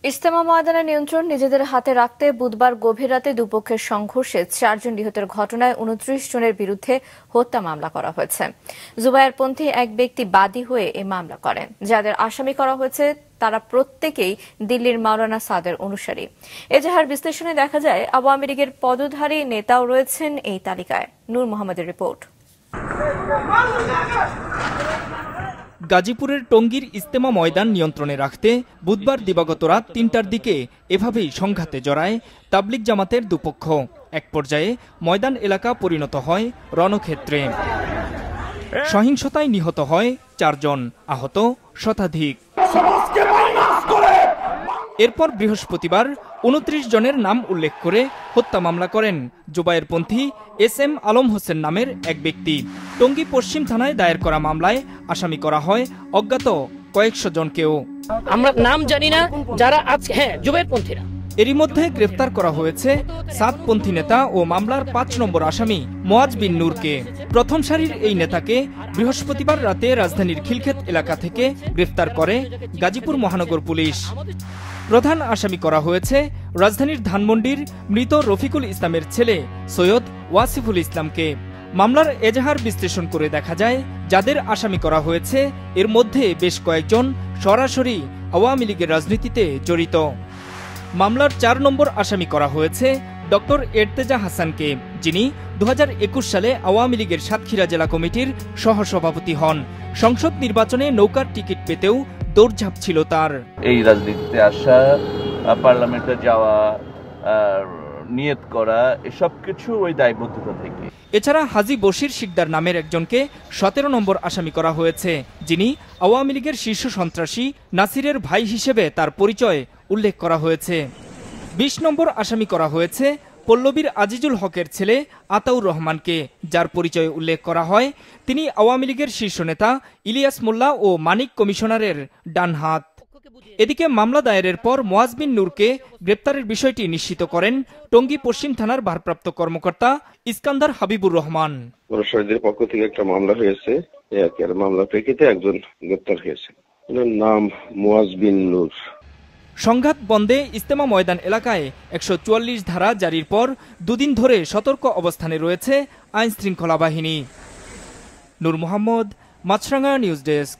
ইজতেমা ময়দানের নিয়ন্ত্রণ নিজেদের হাতে রাখতে বুধবার গভীর রাতে দুপক্ষের সংঘর্ষে 4 জন নিহতের ঘটনায় 29 জনের বিরুদ্ধে হত্যা মামলা করা হয়েছে। জুবায়েরপন্থী এক ব্যক্তি বাদী হয়ে এই মামলা করেন। যাদের আসামি করা হয়েছে তারা প্রত্যেকেই দিল্লির মাওলানা সাদের অনুসারী। এজাহার বিশ্লেষণে দেখা যায় আওয়ামী লীগের পদধারী নেতাও রয়েছেন এই তালিকায়। নূর মোহাম্মদের রিপোর্ট। গাজীপুরের টঙ্গীর ইজতেমা ময়দান নিয়ন্ত্রণে রাখতে বুধবার দিবাগত রাত ৩টার দিকে এভাবেই সংঘাতে জড়ায় তাবলিগ জামাতের দুপক্ষ। এক পর্যায়ে ময়দান এলাকা পরিণত হয় রণক্ষেত্রে। সহিংসতায় নিহত হয় 4 জন, আহত শতাধিক। এরপর বৃহস্পতিবার 29 জনের নাম উল্লেখ করে হত্যা মামলা করেন জুবায়েরপন্থী SM আলম হোসেন নামের এক ব্যক্তি। টঙ্গী পশ্চিম থানায় দায়ের করা মামলায় আসামি করা হয় অজ্ঞাত কয়েকশো জনকেও। আমরা নাম জানি না যারা জুবায়েরপন্থীরা। এরই মধ্যে গ্রেফতার করা হয়েছে সাতপন্থী নেতা ও মামলার 5 নম্বর আসামি মোয়াজ বিন নূরকে। প্রথম সারির এই নেতাকে বৃহস্পতিবার রাতে রাজধানীর খিলক্ষেত এলাকা থেকে গ্রেফতার করে গাজীপুর মহানগর পুলিশ। প্রধান আসামি করা হয়েছে রাজধানীর ধানমন্ডির মৃত রফিকুল ইসলামের ছেলে সৈয়দ ওয়াসিফুল ইসলামকে। মামলার এজাহার বিশ্লেষণ করে দেখা যায় যাদের আসামি করা হয়েছে এর মধ্যে বেশ কয়েকজন সরাসরি আওয়ামী লীগের রাজনীতিতে জড়িত। মামলার 4 নম্বর আসামি করা হয়েছে ডক্টর এরতেজা হাসানকে, যিনি 2021 সালে আওয়ামী লীগের সাতক্ষীরা জেলা কমিটির সহসভাপতি হন। সংসদ নির্বাচনে নৌকার টিকিট পেতেও দৌড়ঝাঁপ ছিল তার। এই রাজনীতিতে আসা, পার্লামেন্টে যাওয়া, নিয়ত করা, এসব কিছু ওই দায়বদ্ধতা থেকে। এছাড়া হাজী বশির শিকদার নামের একজনকে 17 নম্বর আসামি করা হয়েছে, যিনি আওয়ামী লীগের শীর্ষ সন্ত্রাসী নাসিরের ভাই হিসেবে তার পরিচয় উল্লেখ করা হয়েছে। 20 নম্বর আসামি করা হয়েছে পল্লবীর আজিজুল হকের ছেলে আতাউর রহমানকে, যার পরিচয় উল্লেখ করা হয় তিনি আওয়ামী লীগের শীর্ষ নেতা ইলিয়াস মোল্লা ও মানিক কমিশনারের ডান হাত। এদিকে মামলা দায়েরের পর মোয়াজ বিন নূরকে গ্রেপ্তারের বিষয়টি নিশ্চিত করেন টঙ্গী পশ্চিম থানার ভারপ্রাপ্ত কর্মকর্তা ইস্কান্দার হাবিবুর রহমান। প্রশাসনের পক্ষ থেকে একটা মামলা হয়েছে, মামলা প্রেক্ষিতে একজন গ্রেপ্তার হয়েছে, নাম মোয়াজ বিন নূর। সংঘাত বন্ধে ইজতেমা ময়দান এলাকায় 144 ধারা জারির পর দুদিন ধরে সতর্ক অবস্থানে রয়েছে আইন শৃঙ্খলা বাহিনী। নূর মোহাম্মদ, মাছরাঙ্গা নিউজ ডেস্ক।